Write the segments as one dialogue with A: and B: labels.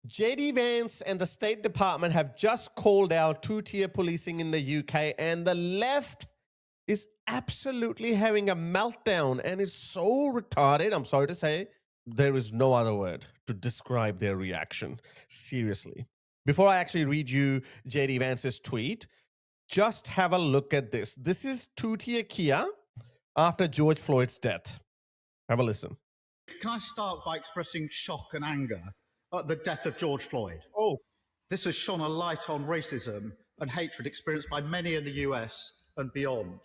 A: JD Vance and the State Department have just called out two-tier policing in the UK, and the left is absolutely having a meltdown and is so retarded. I'm sorry to say, there is no other word to describe their reaction. Seriously. Before I actually read you JD Vance's tweet, just have a look at this. This is two-tier Kia after George Floyd's death. Have a listen.
B: Can I start by expressing shock and anger at the death of George Floyd?
A: Oh.
B: This has shone a light on racism and hatred experienced by many in the US and beyond.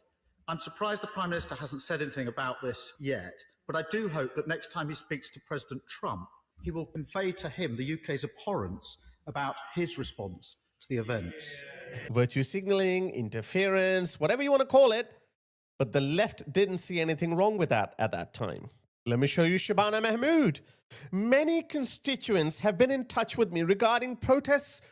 B: I'm surprised the Prime Minister hasn't said anything about this yet, but I do hope that next time he speaks to President Trump, he will convey to him the UK's abhorrence about his response to the events.
A: Virtue signaling, interference, whatever you want to call it, but the left didn't see anything wrong with that at that time. Let me show you Shabana Mahmood. Many constituents have been in touch with me regarding protests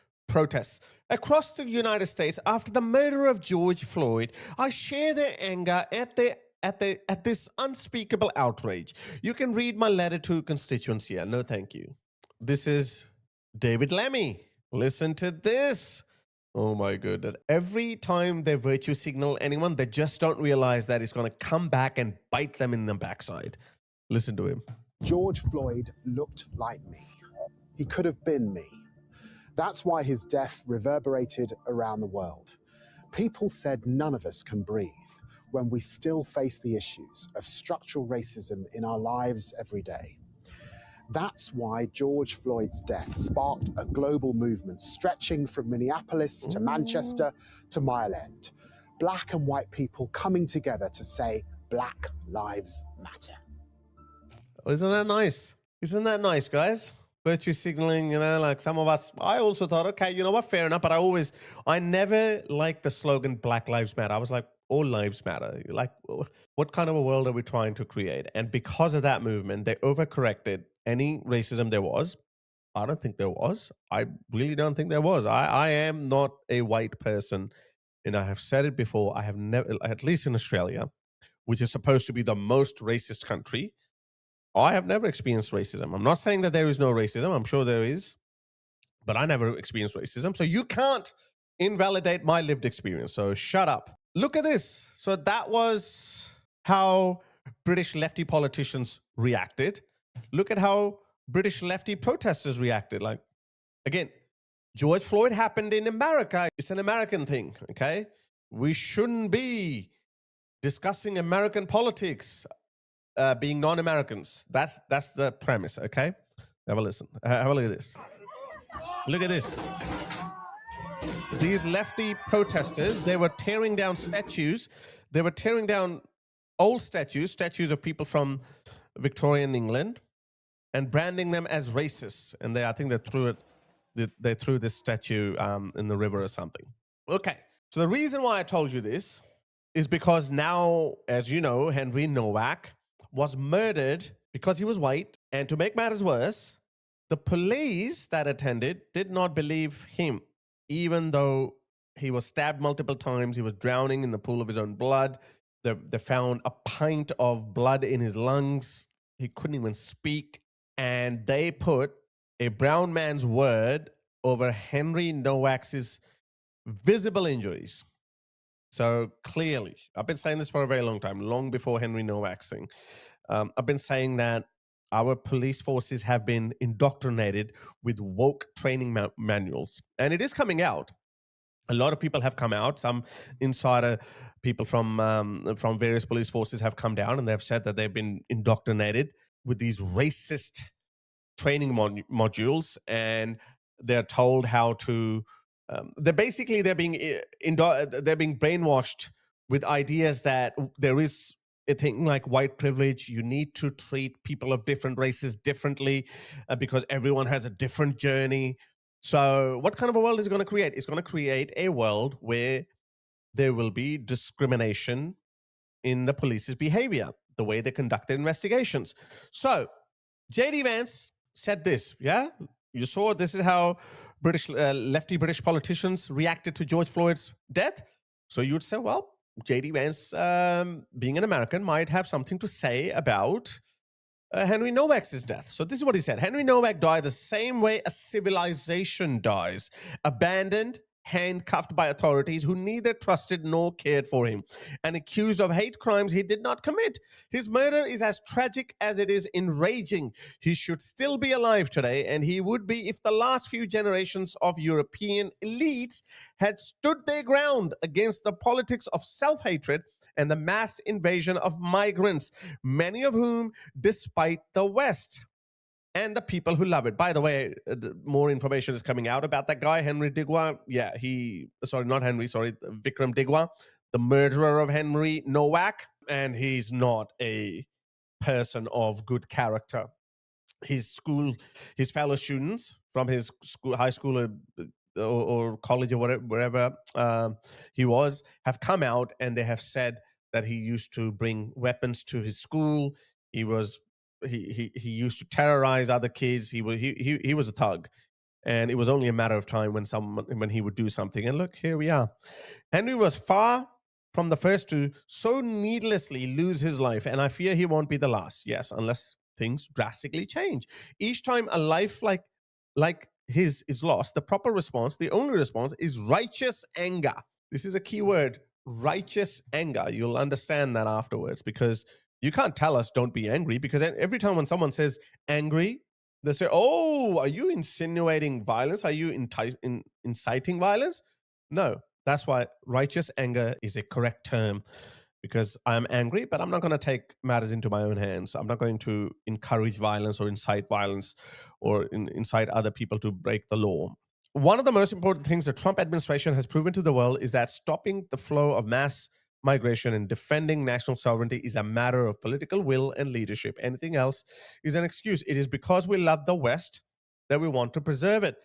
A: across the United States after the murder of George Floyd. I share their anger at this unspeakable outrage. You can read my letter to constituents here. No, thank you. This is David Lemmy. Listen to this. Oh my goodness. Every time they virtue signal anyone, they just don't realize that it's going to come back and bite them in the backside. Listen to him.
C: George Floyd looked like me. He could have been me. That's why his death reverberated around the world. People said none of us can breathe when we still face the issues of structural racism in our lives every day. That's why George Floyd's death sparked a global movement stretching from Minneapolis to Manchester to Mile End. Black and white people coming together to say Black Lives Matter.
A: Isn't that nice? Isn't that nice, guys? Virtue signaling, you know, like some of us, I also thought, okay, you know what, fair enough. But I never liked the slogan Black Lives Matter. I was like, all lives matter. Like, what kind of a world are we trying to create? And because of that movement, they overcorrected any racism there was. I don't think there was. I really don't think there was. I am not a white person. And I have said it before. I have never, at least in Australia, which is supposed to be the most racist country, I have never experienced racism. I'm not saying that there is no racism. I'm sure there is. But I never experienced racism. So you can't invalidate my lived experience. So shut up. Look at this. So that was how British lefty politicians reacted. Look at how British lefty protesters reacted. Like, again, George Floyd happened in America. It's an American thing, okay? We shouldn't be discussing American politics being non-Americans. That's the premise, okay? Have a listen. Have a look at this. Look at this. These lefty protesters, they were tearing down statues. They were tearing down old statues of people from Victorian England and branding them as racists. And I think they threw this statue in the river or something. Okay, so the reason why I told you this is because now, as you know, Henry Nowak was murdered because he was white. And to make matters worse, the police that attended did not believe him, even though he was stabbed multiple times. He was drowning in the pool of his own blood. They found a pint of blood in his lungs. He couldn't even speak. And they put a brown man's word over Henry Nowak's visible injuries. So clearly, I've been saying this for a very long time, long before Henry Nowak's thing. I've been saying that our police forces have been indoctrinated with woke training manuals. And it is coming out. A lot of people have come out. Some insider people from various police forces have come down and they've said that they've been indoctrinated with these racist training modules, and they're told how to they're being brainwashed with ideas that there is a thing like white privilege. You need to treat people of different races differently because everyone has a different journey. So what kind of a world is it going to create? It's going to create a world where there will be discrimination in the police's behavior, the way they conduct their investigations. So JD Vance said this, yeah? You saw this is how lefty British politicians reacted to George Floyd's death. So you'd say, well, JD Vance, being an American, might have something to say about Henry Novak's death. So this is what he said. Henry Novak died the same way a civilization dies, abandoned, handcuffed by authorities who neither trusted nor cared for him, and accused of hate crimes he did not commit. His murder is as tragic as it is enraging. He should still be alive today, and he would be if the last few generations of European elites had stood their ground against the politics of self-hatred and the mass invasion of migrants, many of whom despite the West and the people who love it. By the way, more information is coming out about that guy, Henry Digwa. Yeah, Vikram Digwa, the murderer of Henry Nowak. And he's not a person of good character. His fellow students from his school, high school or college or whatever, wherever he was, have come out and they have said that he used to bring weapons to his school. He used to terrorize other kids. He was a thug, and it was only a matter of time when he would do something. And look, here we are. Henry was far from the first to so needlessly lose his life, and I fear he won't be the last. Yes, unless things drastically change. Each time a life like his is lost, the proper response, the only response, is righteous anger. This is a key word, righteous anger. You'll understand that afterwards, because you can't tell us don't be angry, because every time when someone says angry, they say, oh, are you insinuating violence? Are you inciting violence? No, that's why righteous anger is a correct term, because I'm angry, but I'm not going to take matters into my own hands. I'm not going to encourage violence or incite violence or incite other people to break the law. One of the most important things the Trump administration has proven to the world is that stopping the flow of mass migration and defending national sovereignty is a matter of political will and leadership. Anything else is an excuse. It is because we love the West that we want to preserve it.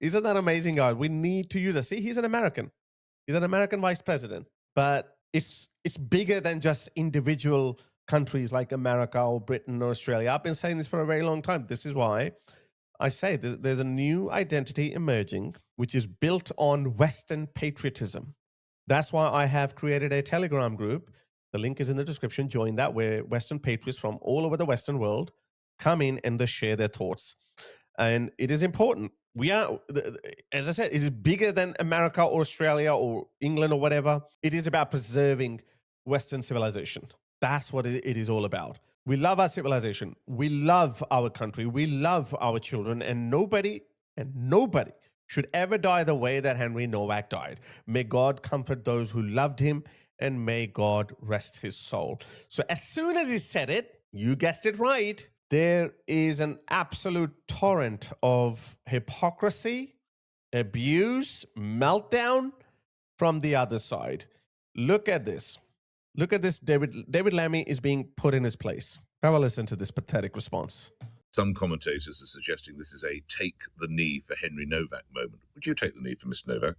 A: Isn't that amazing, God? We need to use it. See, he's an American. He's an American vice president. But it's bigger than just individual countries like America or Britain or Australia. I've been saying this for a very long time. This is why I say there's a new identity emerging, which is built on Western patriotism. That's why I have created a Telegram group. The link is in the description. Join that, where Western patriots from all over the Western world come in and they share their thoughts. And it is important. We are, as I said, it is bigger than America or Australia or England or whatever. It is about preserving Western civilization. That's what it is all about. We love our civilization. We love our country. We love our children. And nobody should ever die the way that Henry Nowak died. May God comfort those who loved him, and may God rest his soul. So as soon as he said it, you guessed it right, there is an absolute torrent of hypocrisy, abuse, meltdown from the other side. Look at this. Look at this. David Lammy is being put in his place. Have a listen to this pathetic response.
D: Some commentators are suggesting this is a take the knee for Henry Novak moment. Would you take the knee for Mr. Novak?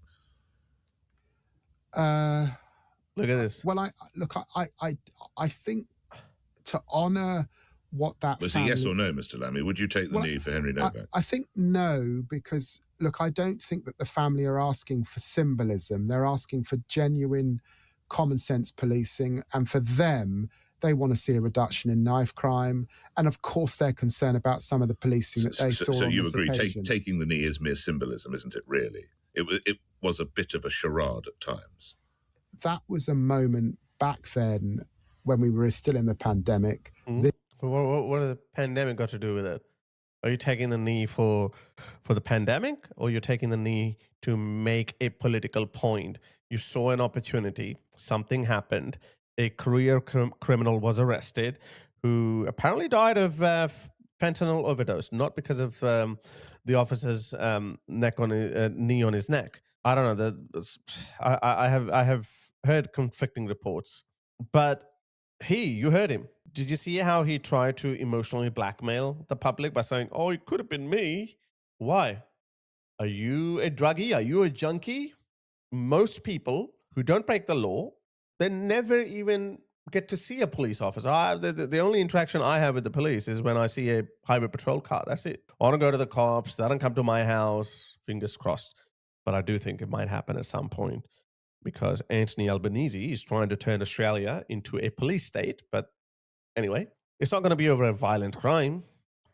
A: Look at this.
C: Well, I think to honour what that
D: was
C: family...
D: a yes or no, Mr. Lammy? Would you take the knee for Henry Novak?
C: I think no, because, look, I don't think that the family are asking for symbolism. They're asking for genuine common sense policing, and for them, they want to see a reduction in knife crime, and of course they're concerned about some of the policing that they saw on this occasion. So you agree,
D: taking the knee is mere symbolism, isn't it, really? It was a bit of a charade at times.
C: That was a moment back then when we were still in the pandemic.
A: What has the pandemic got to do with it? Are you taking the knee for the pandemic, or you're taking the knee to make a political point? You saw an opportunity, something happened, a career criminal was arrested who apparently died of fentanyl overdose, not because of the officer's knee on his neck. I don't know. I have heard conflicting reports, but you heard him. Did you see how he tried to emotionally blackmail the public by saying, oh, it could have been me? Why? Are you a druggie? Are you a junkie? Most people who don't break the law, they never even get to see a police officer. The only interaction I have with the police is when I see a highway patrol car. That's it. I want to go to the cops. They don't come to my house. Fingers crossed. But I do think it might happen at some point, because Anthony Albanese is trying to turn Australia into a police state. But anyway, It's not going to be over a violent crime.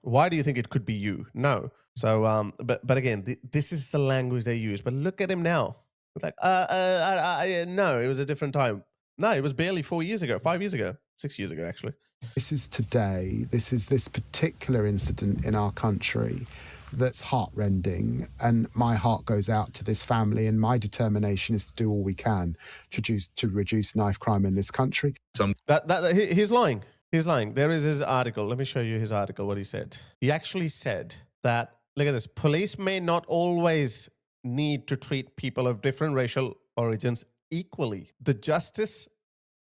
A: Why do you think it could be you? No. So, but again, this is the language they use. But look at him now. It's like, no, it was a different time. No, it was barely 4 years ago, 5 years ago, 6 years ago, actually.
C: This is today. This is this particular incident in our country that's heartrending, and my heart goes out to this family, and my determination is to do all we can to reduce knife crime in this country.
A: He's lying. He's lying. There is his article. Let me show you his article, what he said. He actually said that, look at this, police may not always need to treat people of different racial origins equally. The Justice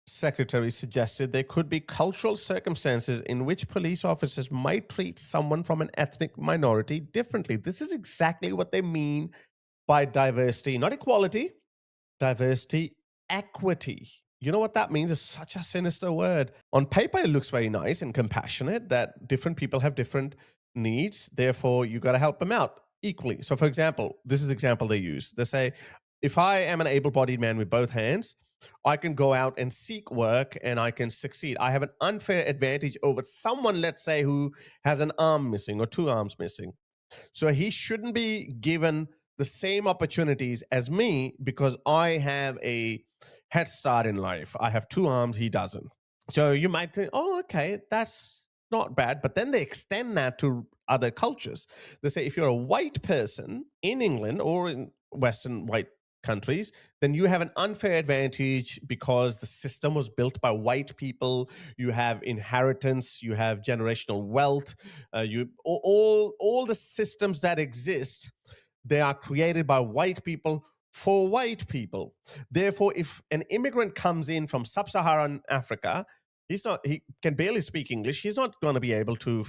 A: Secretary suggested there could be cultural circumstances in which police officers might treat someone from an ethnic minority differently. This is exactly what they mean by diversity, not equality, diversity, equity. You know what that means? It's such a sinister word. On paper, it looks very nice and compassionate that different people have different needs. Therefore, you got to help them out equally. So, for example, this is the example they use. They say, if I am an able-bodied man with both hands, I can go out and seek work and I can succeed. I have an unfair advantage over someone, let's say, who has an arm missing or two arms missing. So he shouldn't be given the same opportunities as me because I have a head start in life. I have two arms, he doesn't. So you might think, oh, okay, that's not bad. But then they extend that to other cultures. They say if you're a white person in England or in Western white countries, then you have an unfair advantage because the system was built by white people. You have inheritance, you have generational wealth, all the systems that exist, they are created by white people for white people. Therefore, if an immigrant comes in from sub-Saharan Africa, he can barely speak English. He's not going to be able to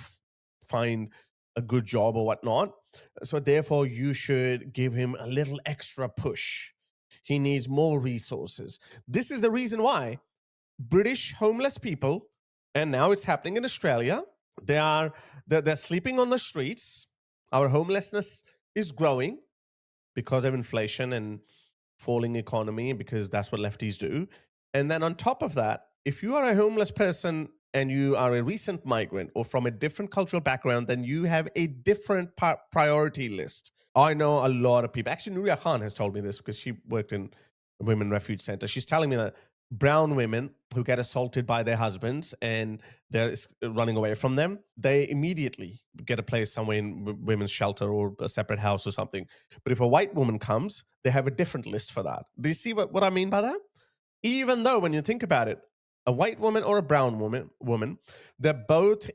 A: find a good job or whatnot. So therefore, you should give him a little extra push. He needs more resources. This is the reason why British homeless people, and now it's happening in Australia, they're sleeping on the streets. Our homelessness is growing because of inflation and falling economy, because that's what lefties do. And then on top of that, if you are a homeless person and you are a recent migrant or from a different cultural background, then you have a different priority list. I know a lot of people. Actually, Nuria Khan has told me this because she worked in a women refuge center. She's telling me that brown women who get assaulted by their husbands and they're running away from them, they immediately get a place somewhere in women's shelter or a separate house or something. But if a white woman comes, they have a different list for that. Do you see what I mean by that? Even though when you think about it, a white woman or a brown woman, they're both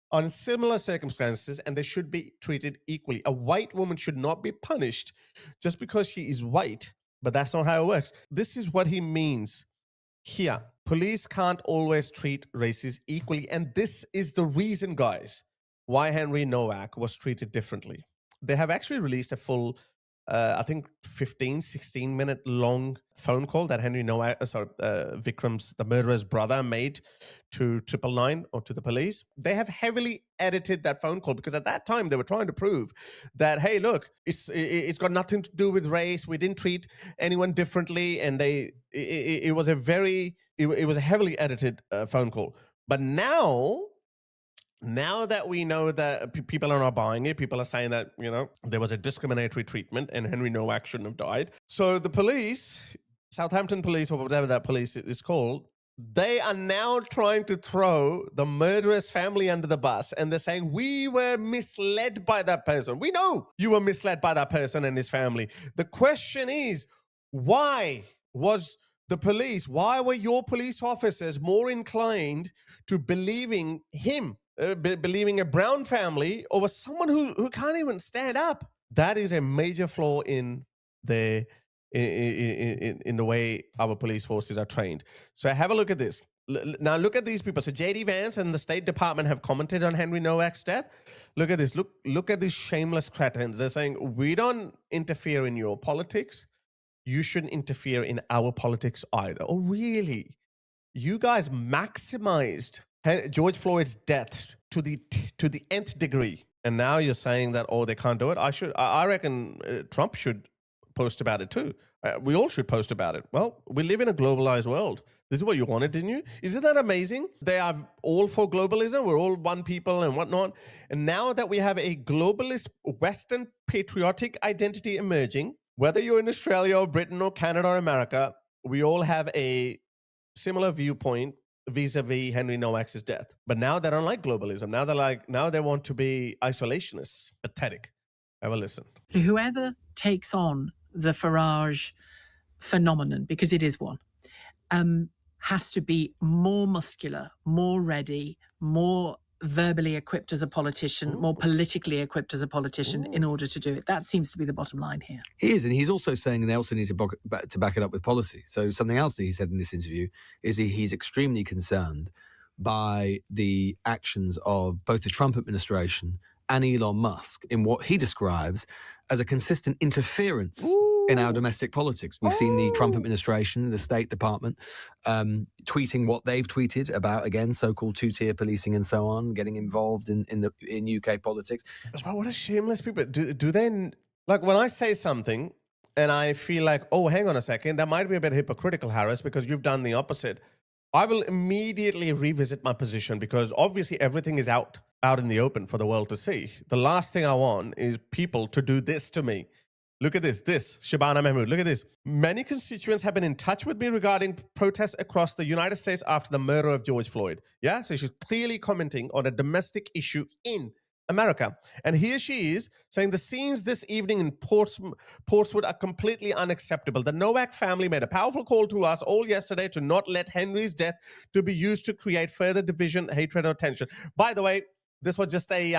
A: on similar circumstances and they should be treated equally. A white woman should not be punished just because she is white, but that's not how it works. This is what he means here. Police can't always treat races equally. And this is the reason, guys, why Henry Nowak was treated differently. They have actually released a full I think 16 minute long phone call that Henry Nowak, Vikram's, the murderer's brother, made to 999 or to the police. They have heavily edited that phone call because at that time they were trying to prove that, hey, look, it's got nothing to do with race. We didn't treat anyone differently, and it was a heavily edited phone call. But now that we know that people are not buying it, people are saying that, there was a discriminatory treatment and Henry Nowak shouldn't have died. So the police, Southampton police or whatever that police is called, they are now trying to throw the murderer's family under the bus. And they're saying, we were misled by that person. We know you were misled by that person and his family. The question is, why were your police officers more inclined to believing him? Believing a brown family over someone who can't even stand up? That is a major flaw in the way our police forces are trained. So have a look at this. Now look at these people. So JD Vance and the State Department have commented on Henry Nowak's death. Look at this. Look at these shameless cretins. They're saying, we don't interfere in your politics. You shouldn't interfere in our politics either. Oh, really? You guys maximized George Floyd's death to the nth degree, and now you're saying that they can't do it. I reckon Trump should post about it too. We all should post about it. Well, we live in a globalized world. This is what you wanted, didn't you? Isn't that amazing? They are all for globalism. We're all one people and whatnot. And now that we have a globalist, Western patriotic identity emerging, whether you're in Australia or Britain or Canada or America, we all have a similar viewpoint vis-a-vis Henry Nowak's death. But now they don't like globalism. Now they want to be isolationists. Pathetic. Have a listen.
E: Whoever takes on the Farage phenomenon, because it is one, has to be more muscular, more ready, more verbally equipped as a politician, more politically equipped as a politician in order to do it. That seems to be the bottom line here.
F: He is, and he's also saying they also need to back it up with policy. So something else that he said in this interview is he's extremely concerned by the actions of both the Trump administration and Elon Musk in what he describes as a consistent interference in our domestic politics. We've seen the Trump administration, the State Department, tweeting what they've tweeted about, again, so-called two-tier policing and so on, getting involved in UK politics.
A: But what a shameless people. Do they, like, when I say something and I feel like, oh, hang on a second, that might be a bit hypocritical, Harris, because you've done the opposite, I will immediately revisit my position, because obviously everything is out in the open for the world to see. The last thing I want is people to do this to me. Look at this, Shabana Mahmood, look at this. Many constituents have been in touch with me regarding protests across the United States after the murder of George Floyd. Yeah, so she's clearly commenting on a domestic issue in America. And here she is saying the scenes this evening in Portswood are completely unacceptable. The Nowak family made a powerful call to us all yesterday to not let Henry's death to be used to create further division, hatred, or tension. By the way, this was just a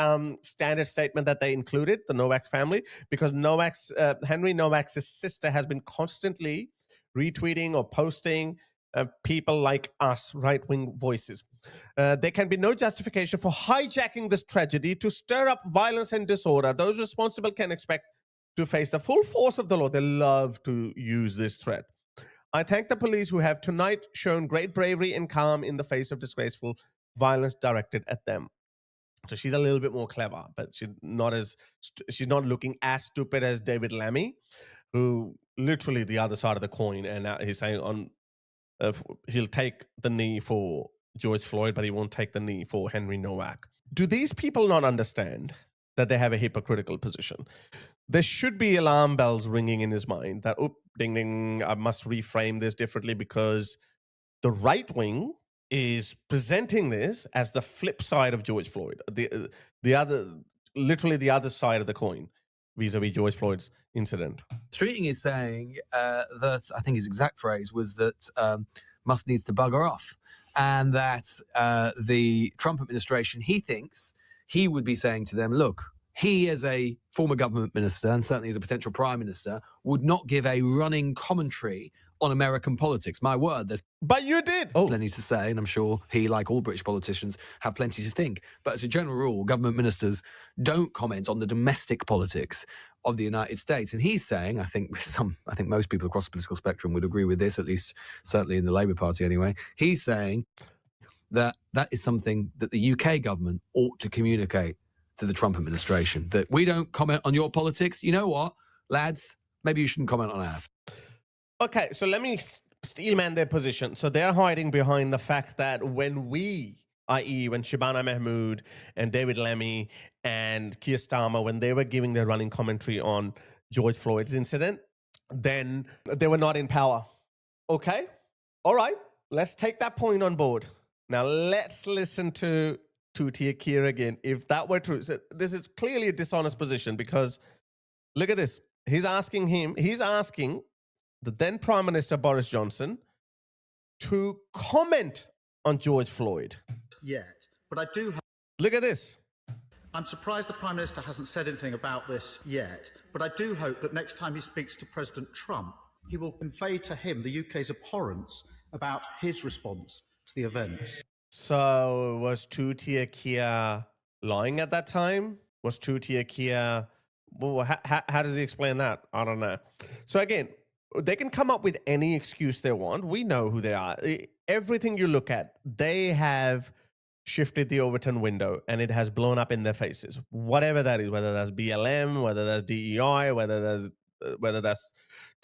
A: standard statement that they included, the Nowak family, because Henry Nowak's sister has been constantly retweeting or posting people like us, right-wing voices. There can be no justification for hijacking this tragedy to stir up violence and disorder. Those responsible can expect to face the full force of the law. They love to use this threat. I thank the police who have tonight shown great bravery and calm in the face of disgraceful violence directed at them. So she's a little bit more clever, but she's not looking as stupid as David Lammy, who literally the other side of the coin. And he's saying he'll take the knee for George Floyd, but he won't take the knee for Henry Nowak. Do these people not understand that they have a hypocritical position? There should be alarm bells ringing in his mind that, ding, ding, I must reframe this differently, because the right wing is presenting this as the flip side of George Floyd, the other side of the coin vis-a-vis George Floyd's incident.
F: Streeting is saying that, I think his exact phrase was that Musk needs to bugger off, and that the Trump administration, he thinks he would be saying to them, look, he as a former government minister and certainly as a potential prime minister would not give a running commentary on American politics. My word,
A: but you did.
F: Plenty to say, and I'm sure he, like all British politicians, have plenty to think. But as a general rule, government ministers don't comment on the domestic politics of the United States. And he's saying, I think most people across the political spectrum would agree with this, at least certainly in the Labour Party anyway. He's saying that is something that the UK government ought to communicate to the Trump administration, that we don't comment on your politics. You know what, lads? Maybe you shouldn't comment on ours.
A: Okay, so let me steelman their position. So they're hiding behind the fact that when i.e. when Shabana Mahmood and David Lammy and Keir Starmer, when they were giving their running commentary on George Floyd's incident, then they were not in power. Okay, all right, let's take that point on board. Now let's listen to two-tier Keir again. If that were true, so this is clearly a dishonest position, because look at this. He's asking the then Prime Minister Boris Johnson to comment on George Floyd.
B: Yet, but I do.
A: Look at this.
B: I'm surprised the Prime Minister hasn't said anything about this yet, but I do hope that next time he speaks to President Trump, he will convey to him the UK's abhorrence about his response to the events.
A: So was two-tier Keir lying at that time? Was two-tier Keir... Well, how does he explain that? I don't know. So again, they can come up with any excuse they want. We know who they are. Everything you look at, they have shifted the Overton window and it has blown up in their faces. Whatever that is, whether that's BLM, whether that's DEI, whether that's whether that's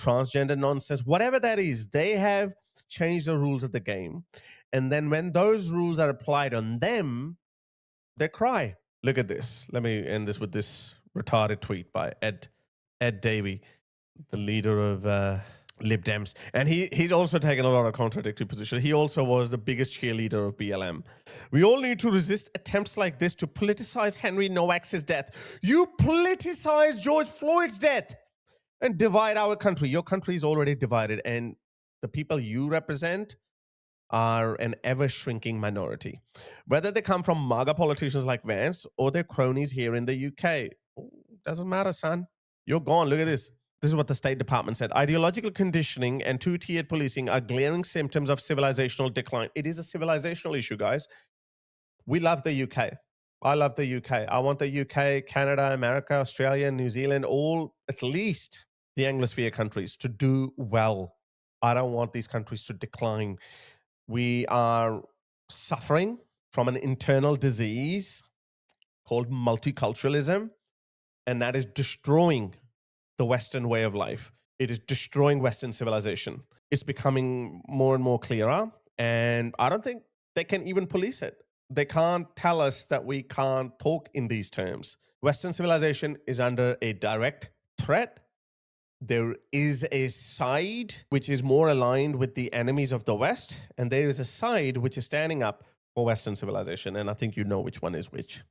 A: transgender nonsense, whatever that is, they have changed the rules of the game. And then when those rules are applied on them, they cry. Look at this. Let me end this with this retarded tweet by Ed Davey, the leader of Lib Dems. And he's also taken a lot of contradictory positions. He also was the biggest cheerleader of BLM. We all need to resist attempts like this to politicize Henry Novak's death. You politicize George Floyd's death and divide our country. Your country is already divided, and the people you represent are an ever-shrinking minority. Whether they come from MAGA politicians like Vance or their cronies here in the UK, doesn't matter, son. You're gone. Look at this. This is what the State Department said. Ideological conditioning and two-tiered policing are glaring symptoms of civilizational decline. It is a civilizational issue, guys. We love the UK. I love the UK. I want the UK, Canada, America, Australia, New Zealand, all, at least the Anglosphere countries, to do well. I don't want these countries to decline. We are suffering from an internal disease called multiculturalism, and that is destroying the Western way of life. It is destroying Western civilization. It's becoming more and more clearer, and I don't think they can even police it. They can't tell us that we can't talk in these terms. Western civilization is under a direct threat. There is a side which is more aligned with the enemies of the West, and there is a side which is standing up for Western civilization, and I think you know which one is which.